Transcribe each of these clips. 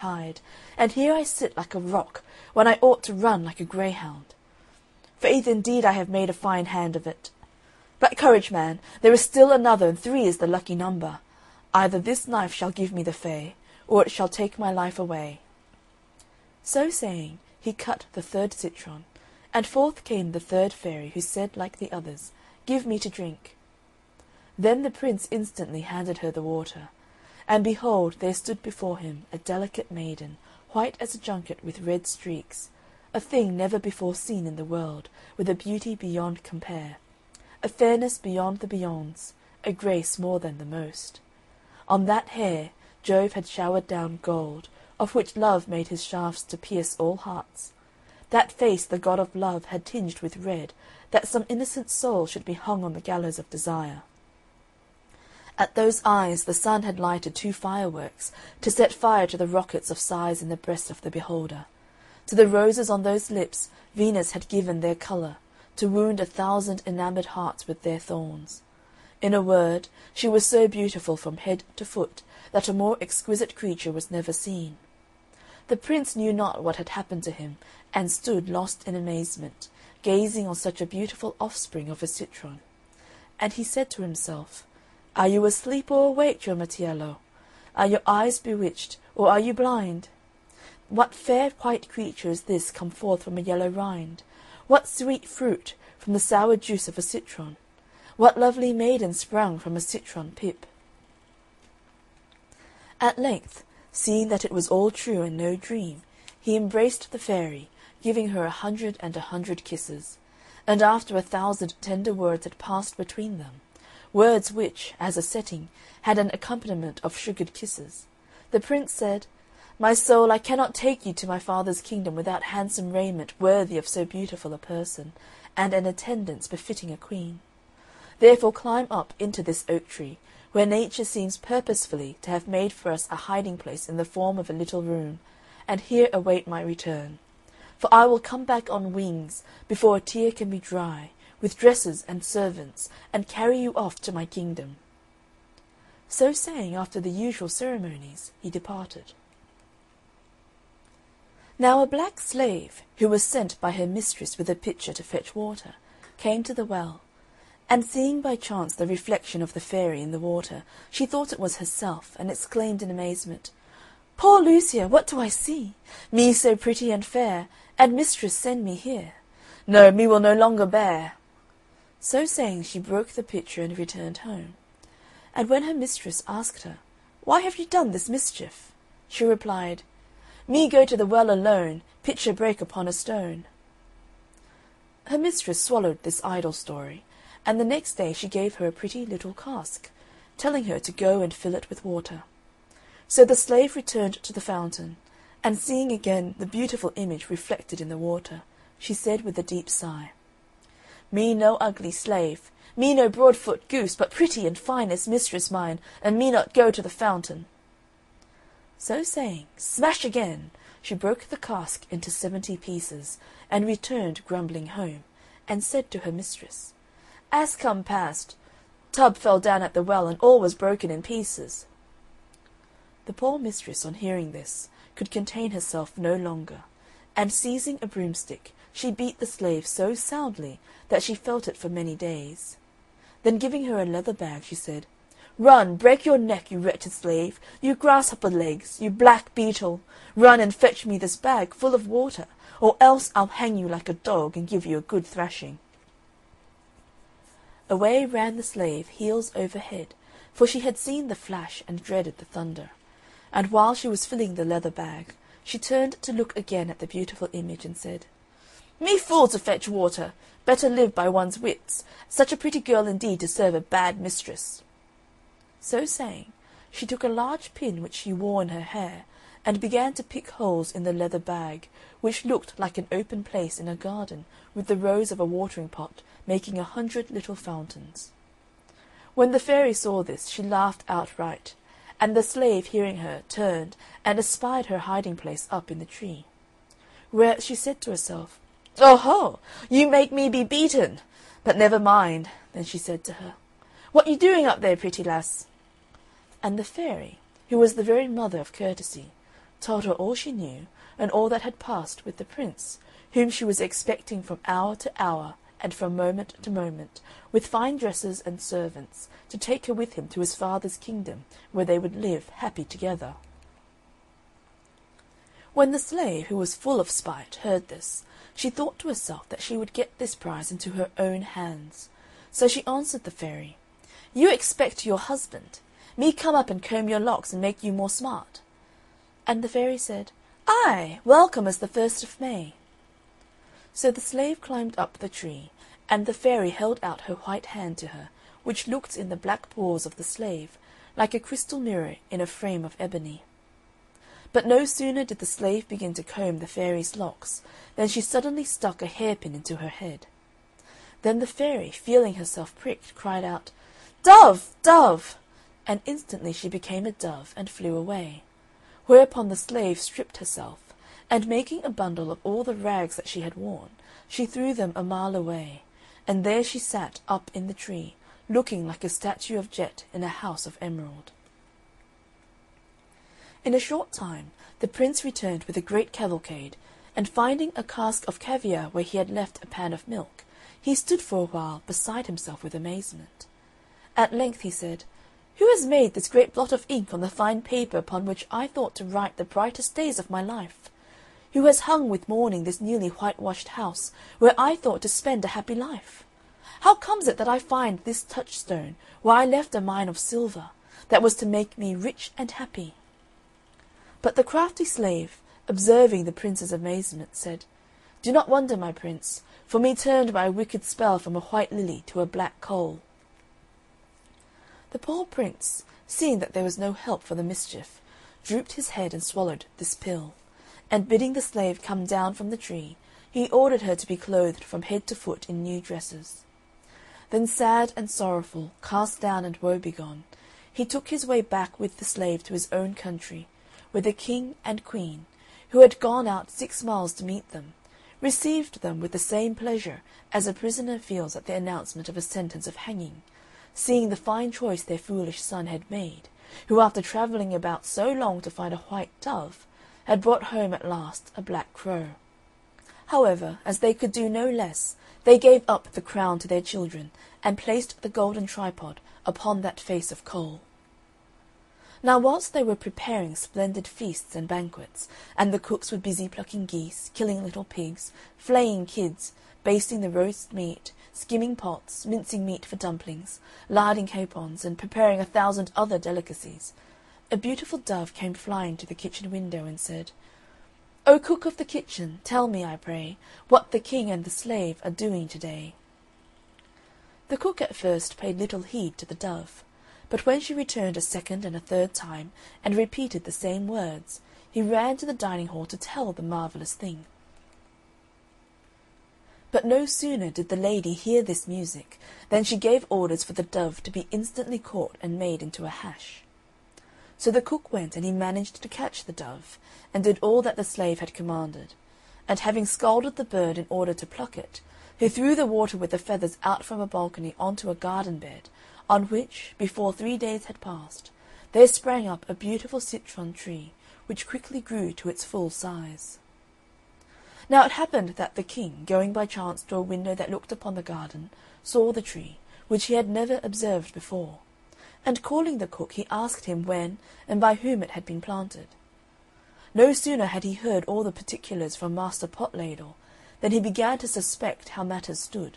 hide, and here I sit like a rock, when I ought to run like a greyhound. Faith, indeed, I have made a fine hand of it. But courage, man, there is still another, and 3 is the lucky number. Either this knife shall give me the fay, or it shall take my life away. So saying, he cut the 3rd citron, and forth came the 3rd fairy, who said like the others, Give me to drink. Then the prince instantly handed her the water, and behold, there stood before him a delicate maiden, white as a junket with red streaks, a thing never before seen in the world, with a beauty beyond compare, a fairness beyond the beyonds, a grace more than the most. On that hair Jove had showered down gold, of which love made his shafts to pierce all hearts. That face the god of love had tinged with red, that some innocent soul should be hung on the gallows of desire. At those eyes the sun had lighted 2 fireworks, to set fire to the rockets of sighs in the breast of the beholder. To the roses on those lips Venus had given their colour, to wound 1,000 enamoured hearts with their thorns. In a word, she was so beautiful from head to foot that a more exquisite creature was never seen. The prince knew not what had happened to him, and stood lost in amazement, gazing on such a beautiful offspring of a citron. And he said to himself, Are you asleep or awake, Giamatiello? Are your eyes bewitched, or are you blind? What fair white creature is this come forth from a yellow rind? What sweet fruit from the sour juice of a citron? What lovely maiden sprung from a citron pip? At length, seeing that it was all true and no dream, he embraced the fairy, giving her 100 kisses, and after 1,000 tender words had passed between them, words which, as a setting, had an accompaniment of sugared kisses, the prince said, My soul, I cannot take you to my father's kingdom without handsome raiment worthy of so beautiful a person, and an attendance befitting a queen. Therefore climb up into this oak tree, where nature seems purposefully to have made for us a hiding-place in the form of a little room, and here await my return. For I will come back on wings, before a tear can be dry, with dresses and servants, and carry you off to my kingdom. So saying, after the usual ceremonies, he departed. Now a black slave, who was sent by her mistress with a pitcher to fetch water, came to the well, and seeing by chance the reflection of the fairy in the water, she thought it was herself, and exclaimed in amazement, Poor Lucia, what do I see? Me so pretty and fair, and mistress send me here. No, me will no longer bear. So saying, she broke the pitcher and returned home. And when her mistress asked her, Why have you done this mischief? She replied, Me go to the well alone, pitcher break upon a stone. Her mistress swallowed this idle story, and the next day she gave her a pretty little cask, telling her to go and fill it with water. So the slave returned to the fountain, and seeing again the beautiful image reflected in the water, she said with a deep sigh, Me no ugly slave, me no broad-foot goose, but pretty and fine is mistress mine, and me not go to the fountain. So saying, smash again, she broke the cask into 70 pieces, and returned grumbling home, and said to her mistress, As come past, tub fell down at the well, and all was broken in pieces. The poor mistress, on hearing this, could contain herself no longer, and seizing a broomstick, she beat the slave so soundly that she felt it for many days. Then giving her a leather bag, she said, Run, break your neck, you wretched slave, you grasshopper legs, you black beetle, run and fetch me this bag full of water, or else I'll hang you like a dog and give you a good thrashing. Away ran the slave, heels over head, for she had seen the flash and dreaded the thunder. And while she was filling the leather bag, she turned to look again at the beautiful image, and said, Me fool to fetch water! Better live by one's wits. Such a pretty girl indeed to serve a bad mistress. So saying, she took a large pin which she wore in her hair, and began to pick holes in the leather bag, which looked like an open place in a garden, with the rows of a watering pot making 100 little fountains. When the fairy saw this, she laughed outright, and the slave, hearing her, turned and espied her hiding-place up in the tree. Whereat she said to herself, "Oho! You make me be beaten! But never mind." Then she said to her, "What you doing up there, pretty lass?" And the fairy, who was the very mother of courtesy, told her all she knew, and all that had passed with the Prince, whom she was expecting from hour to hour, and from moment to moment, with fine dresses and servants, to take her with him to his father's kingdom, where they would live happy together. When the slave, who was full of spite, heard this, she thought to herself that she would get this prize into her own hands. So she answered the fairy, "You expect your husband. Me come up and comb your locks and make you more smart." And the fairy said, "Aye, welcome as the 1st of May." So the slave climbed up the tree, and the fairy held out her white hand to her, which looked in the black paws of the slave, like a crystal mirror in a frame of ebony. But no sooner did the slave begin to comb the fairy's locks than she suddenly stuck a hairpin into her head. Then the fairy, feeling herself pricked, cried out, "Dove! Dove!" and instantly she became a dove and flew away. Whereupon the slave stripped herself, and making a bundle of all the rags that she had worn, she threw them a mile away, and there she sat up in the tree, looking like a statue of jet in a house of emerald. In a short time the Prince returned with a great cavalcade, and finding a cask of caviar where he had left a pan of milk, he stood for a while beside himself with amazement. At length he said, "Who has made this great blot of ink on the fine paper upon which I thought to write the brightest days of my life? Who has hung with mourning this newly whitewashed house, where I thought to spend a happy life? How comes it that I find this touchstone, where I left a mine of silver, that was to make me rich and happy?" But the crafty slave, observing the Prince's amazement, said, "Do not wonder, my Prince, for me turned by a wicked spell from a white lily to a black coal." The poor Prince, seeing that there was no help for the mischief, drooped his head and swallowed this pill, and bidding the slave come down from the tree, he ordered her to be clothed from head to foot in new dresses. Then sad and sorrowful, cast down and woebegone, he took his way back with the slave to his own country, where the King and Queen, who had gone out 6 miles to meet them, received them with the same pleasure as a prisoner feels at the announcement of a sentence of hanging, seeing the fine choice their foolish son had made, who after travelling about so long to find a white dove, had brought home at last a black crow. However, as they could do no less, they gave up the crown to their children, and placed the golden tripod upon that face of coal. Now whilst they were preparing splendid feasts and banquets, and the cooks were busy plucking geese, killing little pigs, flaying kids, basting the roast meat, skimming pots, mincing meat for dumplings, larding capons, and preparing 1,000 other delicacies, a beautiful dove came flying to the kitchen window and said, "O cook of the kitchen, tell me, I pray, what the King and the slave are doing to-day." The cook at first paid little heed to the dove, but when she returned a second and a third time, and repeated the same words, he ran to the dining hall to tell the marvellous thing. But no sooner did the lady hear this music than she gave orders for the dove to be instantly caught and made into a hash. So the cook went, and he managed to catch the dove, and did all that the slave had commanded, and having scalded the bird in order to pluck it, he threw the water with the feathers out from a balcony on to a garden bed, on which, before 3 days had passed, there sprang up a beautiful citron tree, which quickly grew to its full size. Now it happened that the King, going by chance to a window that looked upon the garden, saw the tree, which he had never observed before, and calling the cook he asked him when and by whom it had been planted. No sooner had he heard all the particulars from Master Potladle than he began to suspect how matters stood.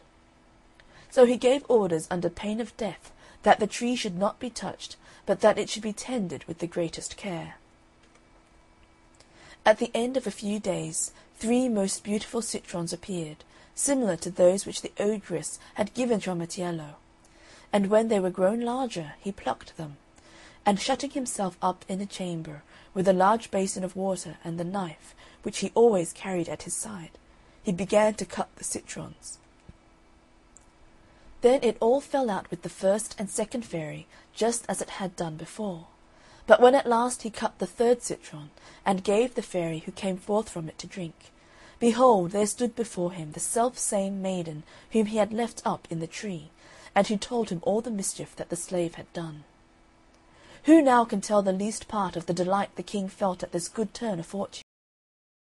So he gave orders under pain of death that the tree should not be touched, but that it should be tended with the greatest care. At the end of a few days 3 most beautiful citrons appeared, similar to those which the ogress had given to Amatiello, and when they were grown larger he plucked them, and shutting himself up in a chamber, with a large basin of water and the knife, which he always carried at his side, he began to cut the citrons. Then it all fell out with the first and second fairy, just as it had done before. But when at last he cut the 3rd citron, and gave the fairy who came forth from it to drink, behold, there stood before him the self-same maiden whom he had left up in the tree, and who told him all the mischief that the slave had done. Who now can tell the least part of the delight the King felt at this good turn of fortune?